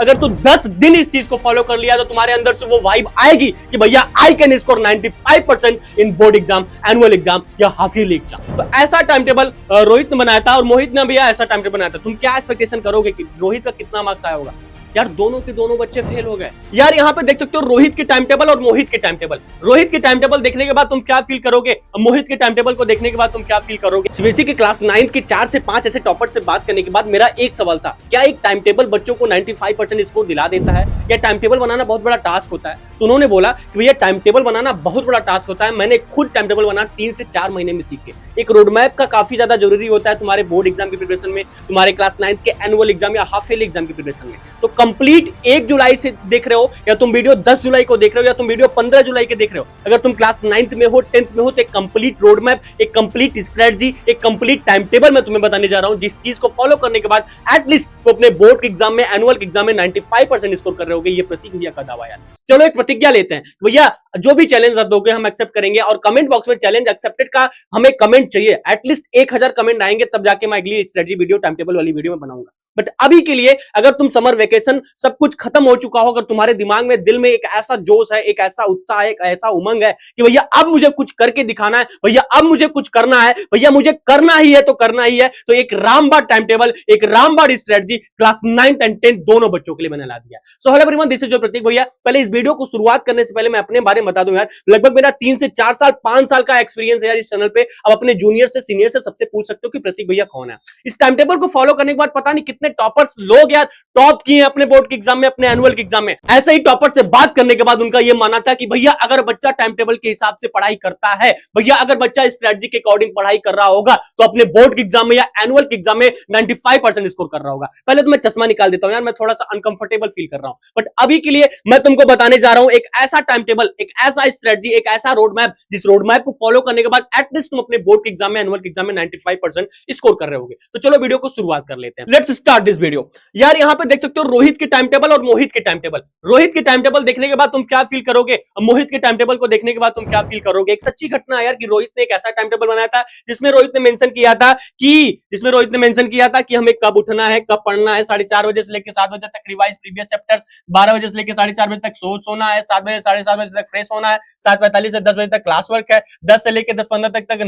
अगर तू 10 दिन इस चीज को फॉलो कर लिया तो तुम्हारे अंदर से वो वाइब आएगी कि भैया I can score 95% in board exam, annual exam या हाफ ईयरली एग्जाम। तो ऐसा टाइम टेबल रोहित ने बनाया था और मोहित ने भैया ऐसा टाइम टेबल बनाया था। तुम क्या एक्सपेक्टेशन करोगे कि रोहित का कितना मार्क्स आया होगा? यार दोनों के दोनों बच्चे फेल हो गए। यार यहाँ पे देख सकते हो रोहित की टाइम टेबल और मोहित की टाइम टेबल। रोहित की टाइम टेबल देखने के बाद तुम क्या फील करोगे, मोहित की टाइम टेबल को देखने के बाद तुम क्या फील करोगे? सीबीएसई की क्लास 9 के 4 से 5 ऐसे टॉपर से बात करने के बाद मेरा एक सवाल था, क्या एक टाइम टेबल बच्चों को 95% स्कोर दिला देता है या टाइम टेबल बनाना बहुत बड़ा टास्क होता है? तो उन्होंने बोला कि भैया टाइम टेबल बनाना बहुत बड़ा टास्क होता है। मैंने खुद टाइम टेबल बनाना 3 से 4 महीने में सीखे। एक रोड मैप का काफी ज्यादा जरूरी होता है तुम्हारे बोर्ड एग्जाम की प्रिपरेशन में, तुम्हारे क्लास 9 के एनुअल एग्जाम या हाफ ईयरली एग्जाम की प्रिपरेशन में। तो कंप्लीट 1 जुलाई से देख रहे हो या तुम वीडियो 10 जुलाई को देख रहे हो या तुम वीडियो 15 जुलाई के देख रहे हो, अगर तुम क्लास 9th में हो, 10th में हो, तो एक कंप्लीट रोड मैप, एक कंप्लीट स्ट्रेटजी, एक कंप्लीट टाइम टेबल मैं तुम्हें बताने जा रहा हूं, जिस चीज को फॉलो करने के बाद एटलीस्ट तो अपने बोर्ड के एग्जाम में, एनुअल के एग्जाम में 95% स्कोर कर रहे होगे। ये प्रतीक भैया का दावा यार। चलो एक प्रतिज्ञा लेते हैं, भैया जो भी चैलेंज दोगे हम एक्सेप्ट करेंगे और कमेंट बॉक्स में चैलेंज एक्सेप्टेड का हमें कमेंट चाहिए। एटलीस्ट 1000 कमेंट आएंगे तब जाके मैं अगली स्ट्रेटजी वीडियो, टाइम टेबल वाली वीडियो में बनाऊंगा। बट अभी के लिए अगर तुम समर वेकेशन सब कुछ खत्म हो चुका हो, अगर तुम्हारे दिमाग में, दिल में एक ऐसा जोश है, एक ऐसा उत्साह है, एक ऐसा उमंग है कि भैया अब मुझे कुछ करके दिखाना है, भैया अब मुझे कुछ करना है, भैया मुझे करना ही है तो करना ही है, तो एक रामबाण टाइम टेबल, एक रामबाण strategy class 9th and 10th दोनों बच्चों के लिए मैंने ला दिया। So hello everyone, this is your Prateek भैया। पहले इस वीडियो को शुरुआत करने से पहले मैं अपने बारे में बता दूं यार, लगभग मेरा 3 से 4 साल 5 साल का एक्सपीरियंस है यार इस चैनल पे। अब अपने जूनियर से, सीनियर से सबसे पूछ सकते हो कि प्रतीक भैया कौन है। इस टाइम टेबल को फॉलो करने के बाद पता नहीं कितने टॉपर्स लोग यार टॉप किए हैं अपने बोर्ड के एग्जाम में, अपने एनुअल के एग्जाम में। ऐसे ही टॉपर से बात करने के बाद उनका यह मानना था कि भैया अगर बच्चा टाइम टेबल के हिसाब से पढ़ाई करता है, भैया अगर बच्चा स्ट्रेटजी के अकॉर्डिंग पढ़ाई कर रहा होगा तो अपने बोर्ड के एग्जाम में या एनुअल के एग्जाम में 95% स्कोर कर रहा होगा। पहले तो मैं चश्मा निकाल देता हूं यार, मैं थोड़ा सा अनकंफर्टेबल फील कर रहा हूं। बट अभी के लिए मैं तुमको बताने जा रहा हूं एक ऐसा टाइम टेबल, एक ऐसा स्ट्रेटजी, एक ऐसा रोड मैप, जिस रोड मैप को फॉलो करने के बाद एटलीस्ट तुम अपने बोर्ड के एग्जाम में, एनुअल के एग्जाम में 95% स्कोर कर रहे होगे। तो चलो वीडियो को शुरुआत कर लेते हैं। Let's start this video. यार यहां पे देख सकते हो रोहित की टाइम टेबल और मोहित की टाइम टेबल। रोहित की टाइम टेबल देखने के बाद तुम क्या फील करोगे, मोहित के टाइम टेबल को देखने के बाद तुम क्या फील करोगे? एक सच्ची घटना है यार कि रोहित ने एक ऐसा टाइम टेबल बनाया था जिसमें रोहित ने मेंशन किया था कि हमें कब उठना है, कब पढ़ना है, 4:30 बजे से लेकर 7 बजे तक रिवाइज प्रीवियस चैप्टर्स, 12 बजे से लेकर 4:30 बजे तक सोना है, 7 बजे 7:30 बजे तक फ्रेश होना है, 7:45 से 10 बजे तक क्लास वर्क है, 10 से लेकर 10:15 तक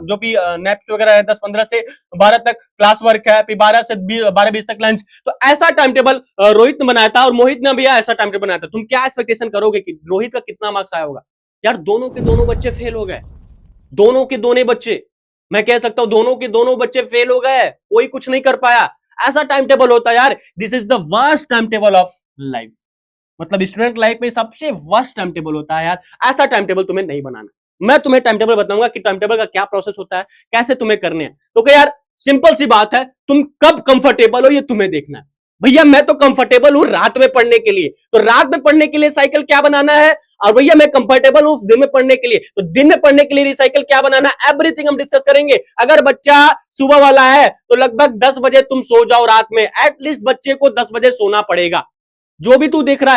जो भी नैप्स वगैरह है, 10:15 से 12 तक क्लास वर्क है, फिर 12 से 12:20 तक लंच। तो ऐसा टाइम टेबल रोहित ने बनाया था और मोहित ने भी ऐसा टाइम टेबल बनाया था। तुम क्या एक्सपेक्टेशन करोगे कि रोहित का कितना मार्क्स आया होगा? यार दोनों के दोनों बच्चे फेल हो गए। दोनों के दोनों बच्चे, मैं कह सकता हूं दोनों के दोनों बच्चे फेल हो गए, कोई कुछ नहीं कर पाया। ऐसा टाइम टेबल होता है यार, this is the worst time table of life. मतलब स्टूडेंट लाइफ में सबसे वर्स्ट टाइम टेबल होता है यार। ऐसा टाइम टेबल तुम्हें नहीं बनाना। मैं तुम्हें टाइम टेबल बताऊंगा कि टाइम टेबल का क्या प्रोसेस होता है, कैसे तुम्हें करने हैं। तो क्या यार सिंपल सी बात है, तुम कब कंफर्टेबल हो ये तुम्हें देखना है। भैया मैं तो कंफर्टेबल हूं रात में पढ़ने के लिए, तो रात में पढ़ने के लिए साइकिल क्या बनाना है, और भैया मैं कंफर्टेबल हूं दिन में पढ़ने के लिए, तो दिन में पढ़ने के लिए रिसाइकिल क्या बनाना है, एवरीथिंग हम डिस्कस करेंगे। अगर बच्चा सुबह वाला है तो लगभग 10 बजे तुम सो जाओ रात में, एटलीस्ट बच्चे को 10 बजे सोना पड़ेगा। जो भी तू देख रहा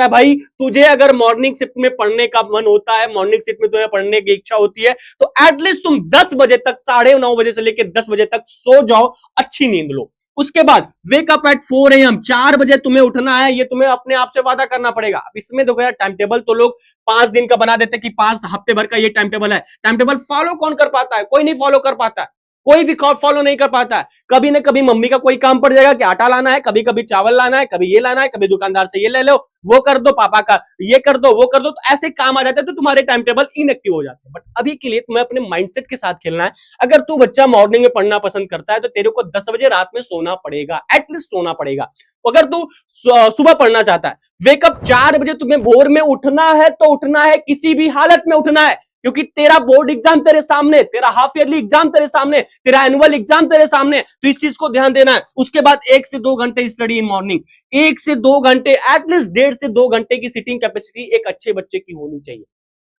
है भाई, तुझे अगर मॉर्निंग शिफ्ट में पढ़ने का मन होता है, मॉर्निंग शिफ्ट में तुम्हें पढ़ने की इच्छा होती है, तो एटलीस्ट तुम 10 बजे तक, 9:30 बजे से लेकर 10 बजे तक सो जाओ, अच्छी नींद लो। उसके बाद वेक अप एट 4 AM, 4 बजे तुम्हें उठना है, ये तुम्हें अपने आप से वादा करना पड़ेगा। अब इसमें देखो यार टाइम टेबल तो लोग 5 दिन का बना देते कि 5 हफ्ते भर का ये टाइम टेबल है। टाइम टेबल फॉलो कौन कर पाता है? कोई नहीं फॉलो कर पाता है, कोई भी फॉलो नहीं कर पाता है। कभी ना कभी मम्मी का कोई काम पड़ जाएगा कि आटा लाना है, कभी कभी चावल लाना है, कभी ये लाना है, कभी दुकानदार से ये ले लो, वो कर दो, पापा का ये कर दो, वो कर दो, तो ऐसे काम आ जाते हैं, तो तुम्हारे टाइम टेबल इनएक्टिव हो जाते हैं। बट अभी के लिए तुम्हें अपने माइंडसेट के साथ खेलना है। अगर तू बच्चा मॉर्निंग में पढ़ना पसंद करता है तो तेरे को 10 बजे रात में सोना पड़ेगा, एटलीस्ट सोना पड़ेगा। अगर तू सुबह पढ़ना चाहता है, वेकअप 4 बजे तुम्हें भोर में उठना है तो उठना है, किसी भी हालत में उठना है, क्योंकि तेरा बोर्ड एग्जाम तेरे सामने, तेरा हाफ ईयरली एग्जाम तेरे सामने, तेरा एनुअल एग्जाम तेरे सामने, तो इस चीज को ध्यान देना है। उसके बाद 1 से 2 घंटे स्टडी इन मॉर्निंग, 1 से 2 घंटे, एटलीस्ट 1.5 से 2 घंटे की सिटिंग कैपेसिटी एक अच्छे बच्चे की होनी चाहिए।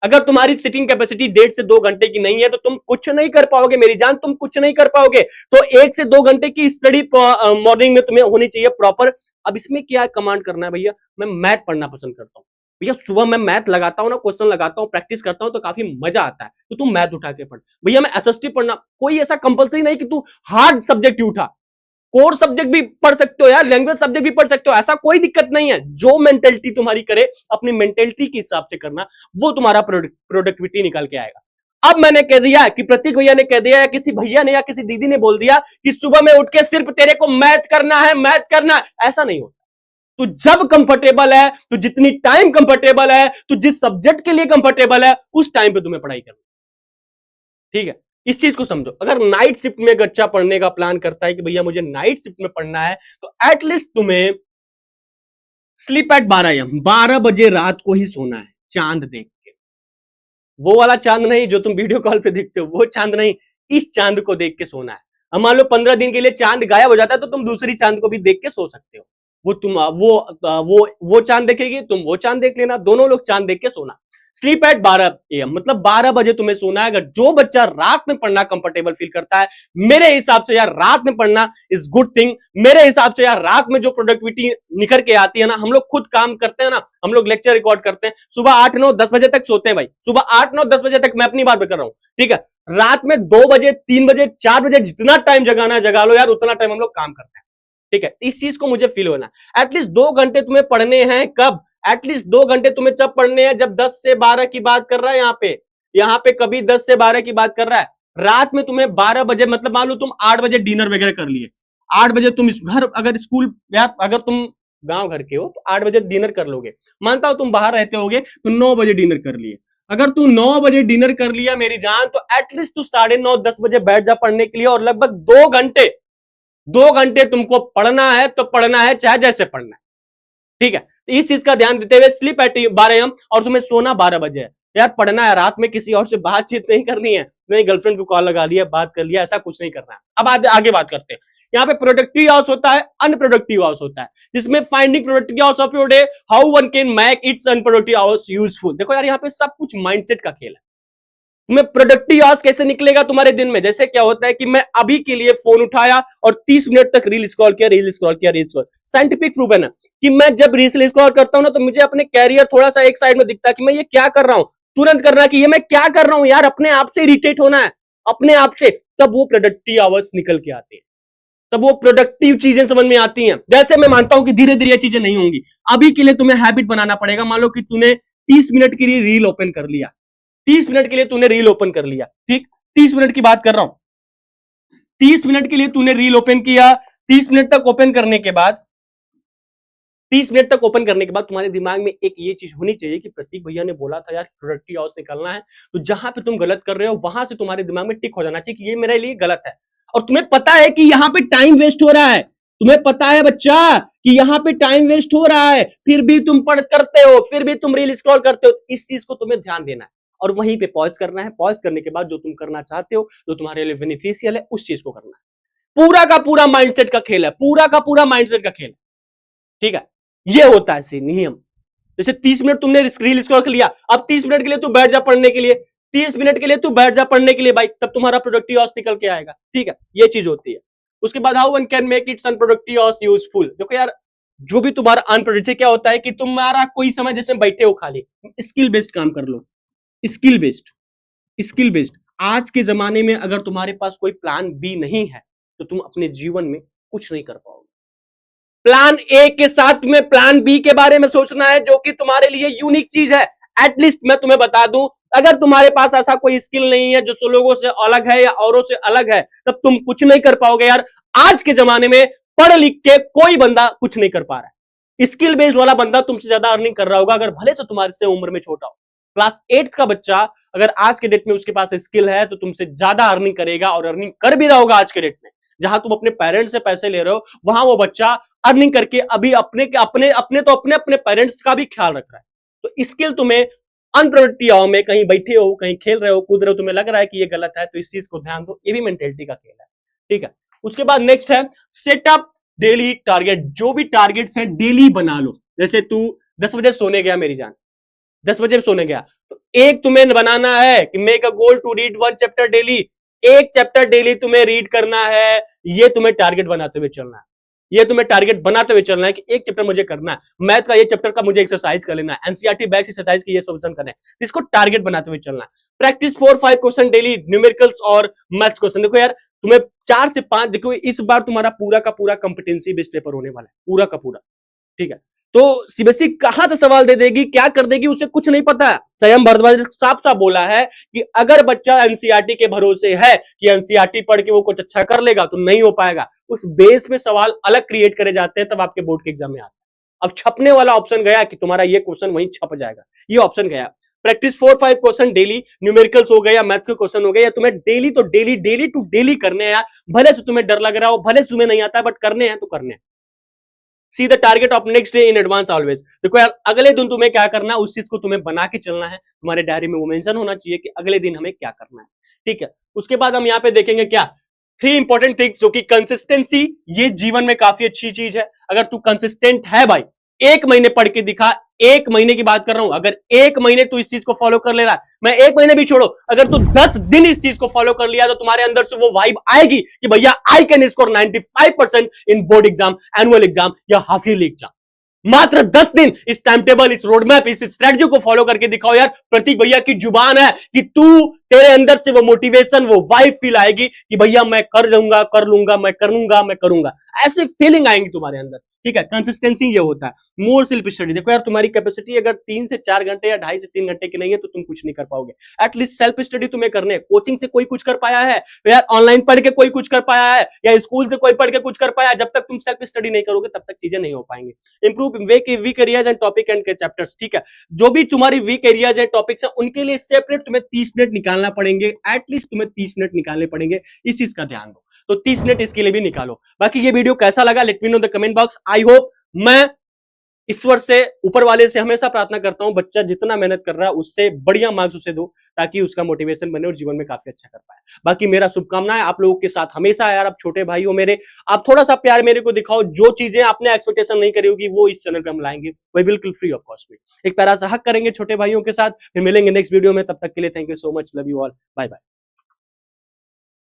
अगर तुम्हारी सिटिंग कैपेसिटी 1.5 से 2 घंटे की नहीं है तो तुम कुछ नहीं कर पाओगे मेरी जान, तुम कुछ नहीं कर पाओगे। तो 1 से 2 घंटे की स्टडी मॉर्निंग में तुम्हें होनी चाहिए प्रॉपर। अब इसमें क्या कमांड करना है भैया, मैं मैथ पढ़ना पसंद करता हूं भैया, सुबह मैं मैथ लगाता हूं ना, क्वेश्चन लगाता हूं, प्रैक्टिस करता हूं, तो काफी मजा आता है, तो तू मैथ उठा के पढ़। भैया मैं एसएसटी पढ़ना, कोई ऐसा कंपलसरी नहीं कि तू हार्ड सब्जेक्ट ही उठा। कोर सब्जेक्ट भी पढ़ सकते हो यार, लैंग्वेज सब्जेक्ट भी पढ़ सकते हो, ऐसा कोई दिक्कत नहीं है। जो मेंटेलिटी तुम्हारी करे, अपनी मेंटेलिटी के हिसाब से करना, वो तुम्हारा प्रोडक्टिविटी निकाल के आएगा। अब मैंने कह दिया कि प्रतीक भैया ने कह दिया, या किसी भैया ने या किसी दीदी ने बोल दिया कि सुबह में उठ के सिर्फ तेरे को मैथ करना है, मैथ करना है, ऐसा नहीं होता। तू जब कंफर्टेबल है, तू जितनी टाइम कंफर्टेबल है, तू जिस सब्जेक्ट के लिए कंफर्टेबल है, उस टाइम पे तुम्हें पढ़ाई करनी, ठीक है। इस चीज को समझो। अगर नाइट शिफ्ट में बच्चा पढ़ने का प्लान करता है कि भैया मुझे नाइट शिफ्ट में पढ़ना है, तो एटलीस्ट तुम्हें स्लीप एट 12 बजे रात को ही सोना है, चांद देख के। वो वाला चांद नहीं जो तुम वीडियो कॉल पे देखते हो, वो चांद नहीं, इस चांद को देख के सोना है। अब मान लो 15 दिन के लिए चांद गायब हो जाता है, तो तुम दूसरी चांद को भी देख के सो सकते हो। वो चांद देखेगी, तुम वो चांद देख लेना, दोनों लोग चांद देख के सोना। स्लीप एट 12 AM, मतलब 12 बजे तुम्हें सोना है। अगर जो बच्चा रात में पढ़ना कंफर्टेबल फील करता है, मेरे हिसाब से यार रात में पढ़ना इज गुड थिंग। मेरे हिसाब से यार रात में जो प्रोडक्टिविटी निखर के आती है ना, हम लोग खुद काम करते हैं ना, हम लोग लेक्चर रिकॉर्ड करते हैं, सुबह 8, 9, 10 बजे तक सोते हैं भाई, सुबह 8, 9, 10 बजे तक, मैं अपनी बात कर रहा हूं, ठीक है। रात में 2 बजे, 3 बजे, 4 बजे जितना टाइम जगाना जगा लो यार, उतना टाइम हम लोग काम करते हैं, ठीक है। इस चीज को मुझे फील होना, एटलीस्ट 2 घंटे तुम्हें पढ़ने हैं। कब? एटलीस्ट 2 घंटे तुम्हें जब पढ़ने हैं, जब 10 से 12 की बात कर रहा है यहाँ पे कभी 10 से 12 की बात कर रहा है। रात में तुम्हें 12 बजे, मतलब मान लो तुम 8 बजे डिनर वगैरह कर लिए, 8 बजे तुम इस घर, अगर स्कूल यार अगर तुम गांव घर के हो तो 8 बजे डिनर कर लोगे, मानता हो तुम बाहर रहते होगे तो 9 बजे डिनर कर लिए। अगर तू 9 बजे डिनर कर लिया मेरी जान, तो एटलीस्ट तू 9:30, 10 बजे बैठ जा पढ़ने के लिए, और लगभग 2 घंटे तुमको पढ़ना है, तो पढ़ना है चाहे जैसे पढ़ना है, ठीक है। इस चीज का ध्यान देते हुए स्लीप एट 12 AM, और तुम्हें सोना 12 बजे है। यार पढ़ना है रात में, किसी और से बातचीत नहीं करनी है, नहीं गर्लफ्रेंड को कॉल लगा लिया, बात कर लिया, ऐसा कुछ नहीं करना है। अब आगे बात करते हैं। यहाँ पे प्रोडक्टिव आवर्स होता है, अनप्रोडक्टिव आवर्स होता है, जिसमें finding productive hours of your day, how one can make it's unproductive hours useful. देखो यार यहाँ पे सब कुछ माइंडसेट का खेल है। तुम्हें प्रोडक्टिव आवर्स कैसे निकलेगा तुम्हारे दिन में? जैसे क्या होता है कि मैं अभी के लिए फोन उठाया और 30 मिनट तक रील स्क्रॉल किया। साइंटिफिक प्रूफ है ना कि मैं जब रील स्क्रॉल करता हूं ना, तो मुझे अपने कैरियर थोड़ा सा एक साइड में दिखता है कि मैं ये क्या कर रहा हूं, तुरंत करना कि ये मैं क्या कर रहा हूं यार, अपने आप से इरिटेट होना है, अपने आप से। तब वो प्रोडक्टिव आवर्स निकल के आते हैं, तब वो प्रोडक्टिव चीजें समझ में आती हैं। जैसे मैं मानता हूं कि धीरे धीरे ये चीजें नहीं होंगी, अभी के लिए तुम्हें हैबिट बनाना पड़ेगा। मान लो कि तूने 30 मिनट के लिए रील ओपन कर लिया, 30 मिनट के लिए तूने रील ओपन कर लिया, ठीक, 30 मिनट की बात कर रहा हूं। 30 मिनट के लिए तूने रील ओपन किया, 30 मिनट तक ओपन करने के बाद 30 मिनट तक ओपन करने के बाद तुम्हारे दिमाग में एक ये चीज होनी चाहिए कि प्रतीक भैया ने बोला था यार प्रोडक्टिव आवर्स निकालना है, तो जहां पे तुम गलत कर रहे हो वहां से तुम्हारे दिमाग में टिक हो जाना चाहिए कि ये मेरे लिए गलत है। और तुम्हें पता है कि यहां पे टाइम वेस्ट हो रहा है, तुम्हें पता है बच्चा कि यहां पे टाइम वेस्ट हो रहा है, फिर भी तुम पढ़ करते हो, फिर भी तुम रील स्क्रॉल करते हो। इस चीज को तुम्हें ध्यान देना है और वहीं पे पॉज करना है। पॉज करने के बाद जो तुम करना चाहते हो, जो तुम्हारे लिए बेनिफिशियल है, उस चीज को करना है। पूरा का पूरा माइंडसेट का खेल है, पूरा का पूरा माइंडसेट का खेल है, ठीक है। ये होता है नियम। जैसे 30 मिनट तुमने रील स्क्रॉल कर लिया, अब 30 मिनट के लिए तू बैठ जा पढ़ने के लिए, 30 मिनट के लिए तू बैठ जा पढ़ने के लिए भाई, तब तुम्हारा प्रोडक्टिव आवर्स निकल के आएगा, ठीक है। ये चीज होती है। उसके बाद how one can make it's unproductive hours useful. देखो यार जो भी तुम्हारा अनप्रोडक्टिव, क्या होता है कि तुम्हारा कोई समय जिसमें बैठे हो खाली, स्किल बेस्ड काम कर लो, स्किल बेस्ड। आज के जमाने में अगर तुम्हारे पास कोई प्लान बी नहीं है, तो तुम अपने जीवन में कुछ नहीं कर पाओगे। प्लान ए के साथ में प्लान बी के बारे में सोचना है, जो कि तुम्हारे लिए यूनिक चीज है। एटलीस्ट मैं तुम्हें बता दूं, अगर तुम्हारे पास ऐसा कोई स्किल नहीं है जो लोगों से अलग है या औरों से अलग है, तब तुम कुछ नहीं कर पाओगे यार। आज के जमाने में पढ़ लिख के कोई बंदा कुछ नहीं कर पा रहा है। स्किल बेस्ड वाला बंदा तुमसे ज्यादा अर्निंग कर रहा होगा, अगर भले से तुम्हारे से उम्र में छोटा हो। क्लास 8 का बच्चा अगर आज के डेट में उसके पास स्किल है, तो तुमसे ज्यादा अर्निंग करेगा, और अर्निंग कर भी रहा होगा। आज के डेट में जहां तुम अपने पेरेंट्स से पैसे ले रहे हो, वहां वो बच्चा अर्निंग करके अभी अपने पेरेंट्स का भी ख्याल रख रहा है। तो स्किल तुम्हें अनप्रोडक्टिव आओ में कहीं बैठे हो, कहीं खेल रहे हो, कूद रहे हो, तुम्हें लग रहा है कि ये गलत है, तो इस चीज को ध्यान दो। ये भी मेंटेलिटी का खेल है, ठीक है। उसके बाद नेक्स्ट है सेटअप डेली टारगेट। जो भी टारगेट्स हैं डेली बना लो। जैसे तू 10 बजे सोने गया मेरी जान, 10 बजे सोने गया, तो एक तुम्हें बनाना है कि make a goal to read 1 chapter daily. एक चैप्टर डेली तुम्हें रीड करना है, ये तुम्हें टारगेट बनाते हुए चलना है। ये तुम्हें टारगेट बनाते हुए चलना है कि एक चैप्टर मुझे करना है, मैथ का ये चैप्टर का मुझे एक्सरसाइज कर लेना है, एनसीईआरटी बैक एक्सरसाइज की ये सॉल्यूशन करना है, इसको टारगेट बनाते हुए चलना है। प्रैक्टिस 4-5 क्वेश्चन डेली, न्यूमेरिकल्स और मैथ्स क्वेश्चन। देखो यार तुम्हें 4 से 5, देखो इस बार तुम्हारा पूरा का पूरा कॉम्पिटेंसी बेस्ड पेपर होने वाला है, पूरा का पूरा, ठीक है। तो सीबीएसई कहां से सवाल दे देगी, क्या कर देगी, उसे कुछ नहीं पता है। संयम भारद्वाज ने साफ साफ बोला है कि अगर बच्चा एनसीईआरटी के भरोसे है कि एनसीईआरटी पढ़ के वो कुछ अच्छा कर लेगा, तो नहीं हो पाएगा। उस बेस पे सवाल अलग क्रिएट करे जाते हैं, तब आपके बोर्ड के एग्जाम में आता है। अब छपने वाला ऑप्शन गया कि तुम्हारा ये क्वेश्चन वहीं छप जाएगा, ये ऑप्शन गया। प्रैक्टिस 4-5 क्वेश्चन डेली, न्यूमेरिकल्स हो गए या मैथ्स के क्वेश्चन हो गए, या तुम्हें डेली तो डेली टू डेली करने हैं। भले से तुम्हें डर लग रहा हो, भले से तुम्हें नहीं आता है, बट करने हैं तो करने हैं। See the target of next day in advance always. देखो यार, अगले दिन तुम्हें क्या करना है, उस चीज को तुम्हें बना के चलना है। तुम्हारे डायरी में वो मेंशन होना चाहिए कि अगले दिन हमें क्या करना है, ठीक है। उसके बाद हम यहाँ पे देखेंगे क्या, 3 इंपॉर्टेंट थिंग्स, जो कि कंसिस्टेंसी, ये जीवन में काफी अच्छी चीज है। अगर तू कंसिस्टेंट है भाई, 1 महीने पढ़ के दिखा, 1 महीने की बात कर रहा हूं, अगर 1 महीने तू इस चीज को फॉलो कर ले रहा है, मैं 1 महीने भी छोड़ो, अगर तू 10 दिन इस चीज को फॉलो कर लिया, तो तुम्हारे अंदर से वो वाइब आएगी कि भैया I can score 95% in board exam, annual exam या हाफ ईयरली एग्जाम। मात्र 10 दिन इस टाइम टेबल, इस रोड मैप, इस स्ट्रेटजी को फॉलो करके दिखाओ यार। प्रतीक भैया की जुबान है कि तू, तेरे अंदर से वो मोटिवेशन, वो वाइब फील आएगी कि भैया मैं कर जाऊंगा, कर लूंगा, मैं करूंगा, मैं करूंगा, ऐसे फीलिंग आएंगी तुम्हारे अंदर, ठीक है। कंसिस्टेंसी ये होता है। मोर सेल्फ स्टडी, देखो यार तुम्हारी कैपेसिटी अगर 3 से 4 घंटे या 2.5 से 3 घंटे की नहीं है, तो तुम कुछ नहीं कर पाओगे। एटलीस्ट सेल्फ स्टडी तुम्हें करने, कोचिंग से कोई कुछ कर पाया है तो यार, ऑनलाइन पढ़ के कोई कुछ कर पाया है, या स्कूल से कोई पढ़ के कुछ कर पाया है, जब तक तुम सेल्फ स्टडी नहीं करोगे तब तक चीजें नहीं हो पाएंगी। Improve weak areas and topic and chapters, ठीक है। जो भी तुम्हारी वीक एरियाज है, टॉपिक्स है, उनके लिए सेपरेट तुम्हें 30 मिनट निकालना पड़ेंगे, एटलीस्ट तुम्हें 30 मिनट निकालने पड़ेंगे। इस चीज का ध्यान दो, तो 30 मिनट इसके लिए भी निकालो। बाकी ये वीडियो कैसा लगा, let me know the comment box. I hope, मैं ईश्वर से, ऊपर वाले से हमेशा प्रार्थना करता हूं, बच्चा जितना मेहनत कर रहा है उससे बढ़िया मार्क्स उसे दो, ताकि उसका मोटिवेशन बने और जीवन में काफी अच्छा कर पाए। बाकी मेरा शुभकामनाएं आप लोगों के साथ हमेशा है यार। आप छोटे भाई हो मेरे, आप थोड़ा सा प्यार मेरे को दिखाओ। जो चीजें आपने एक्सपेक्टेशन नहीं करी होगी, वो इस चैनल पे हम लाएंगे, वही बिल्कुल फ्री ऑफ कॉस्ट में। एक प्यारा सा हक करेंगे छोटे भाइयों के साथ, फिर मिलेंगे नेक्स्ट वीडियो में। तब तक के लिए thank you so much, love you all, bye bye.